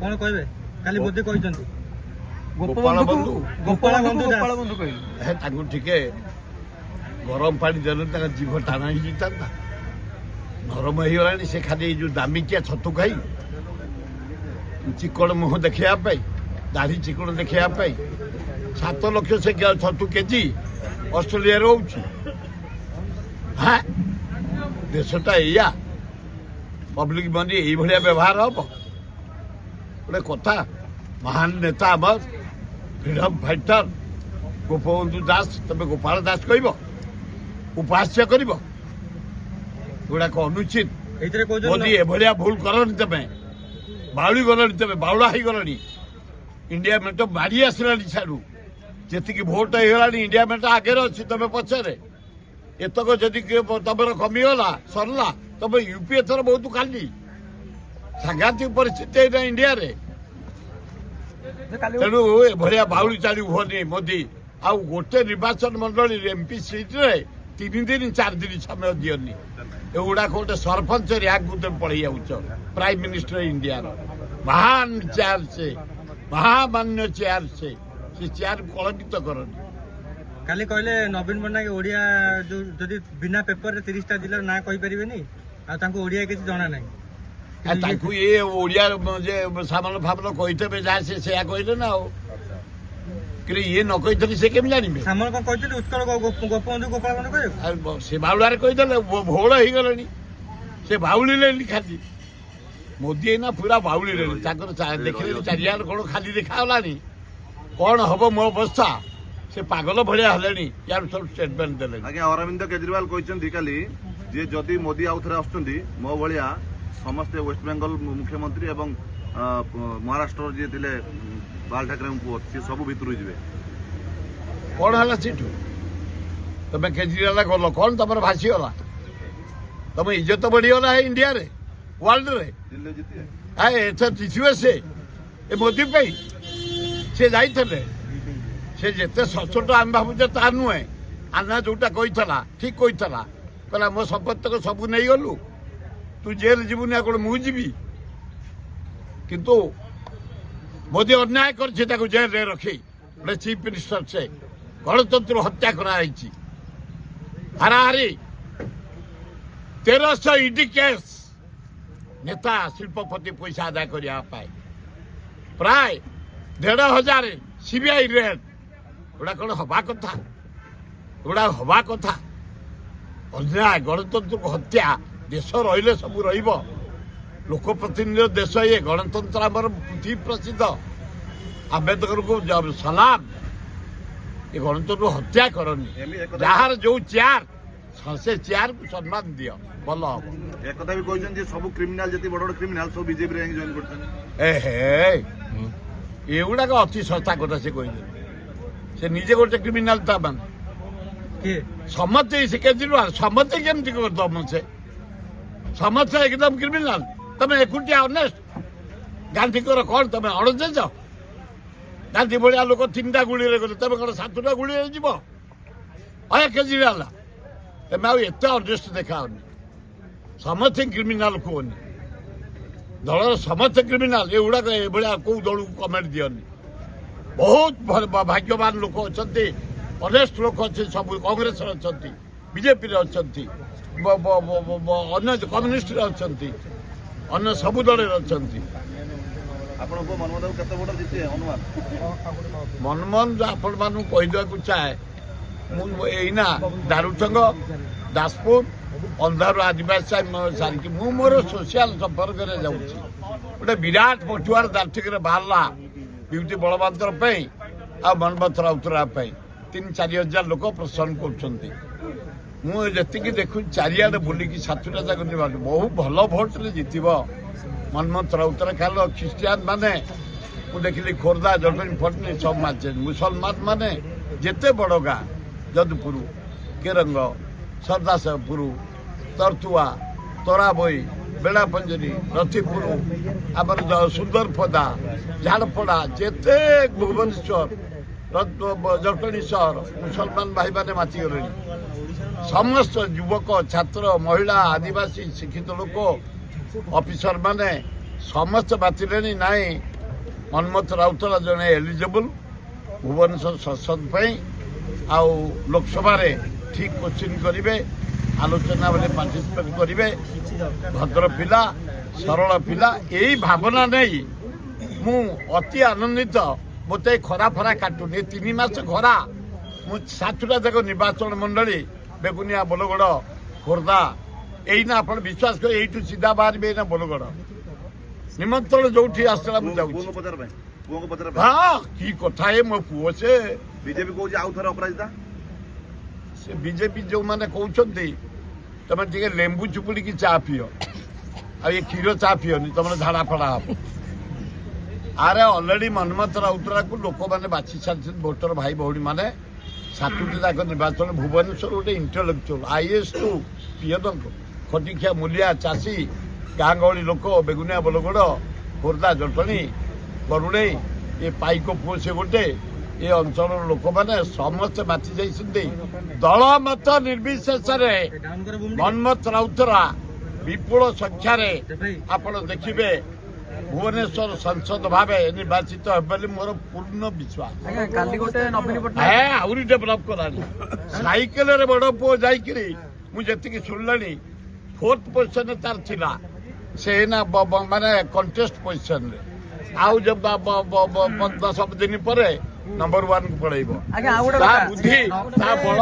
कौन कहबे काली मोदी कहते गोपाल बंधु गोपाल बंधु कहले टिके गरम पानी देने जीभ टाण हो नरम हो से खाली जो दामिकिया छतु खाई चिकड़ मुह देखा दाढ़ी चिकड़ देखा 7 लाख से छतु केजी ऑस्ट्रेलिया रोचे हाँ देशटा या पब्लिक मनी ये व्यवहार हम गोटे कथा महान नेता आम फ्रीडम फाइटर गोपबंधु दास तमें गोपाल दास कह उपहास्य कर गुड़ाक अनुचित मोदी एभलिया भूल करनी तमें बाउली गलनी तमें बाउला हो गलनी इंडिया मेट मारी आसला छाड़ू जी भोट होगा इंडिया मेट आगे अच्छी तुम पचरे एतक जदि तुम कमिगला सरला तुम यूपी एथर बहुत खाली सांघातिक परिस्थिति इंडिया रे तेणु एभलिया बाउली चाली हुए मोदी आ गोटे निर्वाचन मंडल एमपी सीट्रे 3 दिन 4 दिन समय दियनी एगुड़ाक गोटे सरपंच रैंक तुम पड़े जाऊच प्राइम मिनिस्टर इंडिया महान चेयर से महामान्य चेयर से चेयर कलंकित करनी काली कहले नवीन पट्टनायक ओडिया जो जदि बिना पेपर रे 30टा जिल्ला ना कहि परिबेनी आ तांको ओडिया किछ जणा नाही ताकू ये ओडिया जे सामान फामन कहितबे जा से कहले ना कि ये न कहितली से केम जानिबे सामान को कहितली उत्कल गोपबंधु गोपाल बंधु कहे से बाउलारे कहितले भोळ ही गलनी से बाउली लेली खाली मोदी ना पूरा बाउली लेली ताकर देखले चारियार कोन खाली देखावलानी कोन हबो मो अवस्था से पागल भाया हेले यार सब स्टेटमेंट देले आज्ञा अरविंद केजरीवाल कहते काली जे जदि मोदी आउ थे आसुंट मो भाया समस्ते वेस्ट बेंगल मुख्यमंत्री एवं महाराष्ट्र जी थे बाल ठाकरे पुओ सी सब भितर जी कौन है सीठू तुम केजरीवाल गल कौन तुम भासीगला तुम इज्जत बढ़ीगला है इंडिया रे वर्ल्ड रे जीतवे से मोदी पे से जाइए से जिते सचोट आम भावुचे ता नुहे आना जोटा कही ठीक कही कहला मो संपत्तक सब नहीं गलु तू जेल जीवुनि कौन मुझी किंतु मोदी अन्याय कर जेल रे रखी गोटे चीफ मिनिस्टर से गणतंत्र हत्या कराई हाराहारी 1300 ईडी केस नेता शिल्पपति पैसा आदाय करने प्राय 1500 सीबीआई रेड गुड़ा कौन हवा कथा गुड़ा हवा कथा अन्याय गणतंत्र को हत्या देश रही सब लोकप्रतिनिधि देश ये गणतंत्र आमर पृथ्वी प्रसिद्ध आंबेडकर को सलाम ये गणतंत्र को हत्या करनी जार जो चेयर से चेयर को सम्मान दियो भल हम एक भी कहते सब क्रिमिनाल जी बड़ बड़ क्रिमिनाल सब बीजेपी रे जॉइन करछन ए एगुड़ाक अति सस्ता कथा से कहते से निजे गोटे क्रिमिनाल ता मान समस्ते से केजरीवाल समस्ते केमती करदम से समस्ते एकदम क्रिमिनाल तुम एकुटिया ऑनेस्ट गांधी कौन तुम अणदेज गांधी भाया लोक 3टा गुड़ी गले तुम कौन 7टा गुड़ी जीव अरे केजरीवाल तुम आते अनेस्ट देखाओनी समस्ते क्रिमिनाल कहनी दल समस्ते क्रिमिनाल ये गुड़ाक ये कौ दल को कमेंट दियनी बहुत भाग्यवान लोक अच्छा अनेस्ट लोक अच्छे सब कांग्रेस अच्छा बीजेपी अच्छा अन्य कम्युनिस्ट अच्छा अन्य सबु दल अच्छा मनमोहन जो आपण मान कहीदेक चाहे मुझा दारुचंग दासपुर अंधार आदिवासी सारिकी मु मोर सोशल संपर्क में जाऊँगी गोटे विराट पटुआर दार्थिक बाहरला विभूति बलवंतर आ मनमथ राउतराय 3-4 हजार लोक प्रश्न कर देखु चारिआडे बुलिकी 7टा जाक बहुत भल भोट्रे जित मनमथ राउतराय खाल ख्रीस्टियान माने देखिली खोर्धा जटनी फटनी सब मार्चे मुसलमान माने जेते बड़ गाँ जदपुर केरंग सरदासपुर तरतुआ तराबई बेड़ापंजरी रथिपुर आमर सुंदरपदा झाड़पड़ा जेते भुवनेश्वर जटनी सहर मुसलमान भाई मैंने मातिगले समस्त युवक छात्र महिला आदिवासी शिक्षित लोक ऑफिसर माने ସମସ୍ତେ ବାତିଲେଣି ନାଇଁ ମନ୍ମଥ ରାଉତରାୟ ଜଣେ ଏଲିଜିବୁଲ ଭୁବନେଶ୍ୱର ସଂସଦ ପାଇଁ ଆଉ ଲୋକସଭାରେ ଠିକ୍ କୋଶ୍ଚିନ୍ କରିବେ ଆଲୋଚନା ବେଳେ ପାର୍ଟିସିପେଟ୍ କରିବେ ଭଦ୍ର ପିଲା ସରଳ ପିଲା ଏଇ ଭାବନା ନେଇ ମୁଁ ଅତି ଆନନ୍ଦିତ ମୋତେ ଖରା ଫରା କାଟୁନି 3 ମାସ ଖରା ମୁଁ 7ଟା ଯାକ ନିର୍ବାଚନ ମଣ୍ଡଳୀ ବେଗୁନିଆ ବୋଲଗଡ଼ ଖୋର୍ଦ୍ଧା ଏଇନା ଆପଣ ବିଶ୍ୱାସ କରି ଏଇଠୁ ସିଧା ବାହାରିବେ ଏଇନା ବୋଲଗଡ଼ ନିମନ୍ତ୍ରଣ ଯୋଉଠି ଆସିଥିଲା ମୁଁ ଯାଉଛି ପୁଅଙ୍କ ପଚାର ପାଇଁ ହଁ କି କଥା ଏ ମୋ ପୁଅ ସେ ବିଜେପି କହୁଛି ଆଉ ଥରେ ଅପରାଜିତା ସେ ବିଜେପି ଯୋଉମାନେ କହୁଛନ୍ତି ତମେ ଟିକେ ଲେମ୍ବୁ ଚୁପୁଡ଼ିକି ଚା ପିଅ ଆଉ ଏ କ୍ଷୀର ଚା ପିଅନି ତମର ଝାଡ଼ା ଫାଡ଼ା ହବ ଆରେ ଅଲରେଡି ମନ୍ମଥ ରାଉତରାୟକୁ ଲୋକମାନେ ବାଛି ସାରିଛନ୍ତି ଭୋଟର ଭାଇ ଭଉଣୀ ମାନେ 7ଟି ଯାକ ନିର୍ବାଚନ ଭୁବନେଶ୍ୱର ଗୋଟେ ଇଣ୍ଟେଲେକ୍ଚୁଆଲ ଆଇଏଏସ୍ ଟୁ ପିଏନ ଖଟିଖିଆ ମୂଲିଆ ଚାଷୀ ଗାଁ ଗହଳି ଲୋକ ବେଗୁନିଆ ବୋଲଗଡ଼ ଖୋର୍ଦ୍ଧା ଜଟଣୀ ବରୁଣେଇ ଏ ପାଇକ ପୁଅ ସେ ଗୋଟେ ଏ ଅଞ୍ଚଳର ଲୋକମାନେ ସମସ୍ତେ ବାଛି ଯାଇଛନ୍ତି ଦଳ ମତ ନିର୍ବିଶେଷରେ ମନ୍ମଥ ରାଉତରାୟ ବିପୁଳ ସଂଖ୍ୟାରେ ଆପଣ ଦେଖିବେ ଭୁବନେଶ୍ୱର ସଂସଦ ଭାବେ ନିର୍ବାଚିତ ହେବେ ବୋଲି ମୋର ପୂର୍ଣ୍ଣ ବିଶ୍ୱାସ ଆହୁରି ଡେଭଲପ କଲାଣି ସାଇକେଲରେ ବଡ ପୁଅ ଯାଇକିରି ମୁଁ ଯେତିକି ଶୁଣିଲାଣି 4th ପୋଜିସନରେ ତାର ଥିଲା ସେ ନା ମାନେ କଣ୍ଟେଷ୍ଟ ପୋଜିସନରେ ଆଉ 10 ଦିନ ପରେ ନମ୍ବର 1 କୁ ପଳେଇବ ତା ବୁଦ୍ଧି ତା ବଳ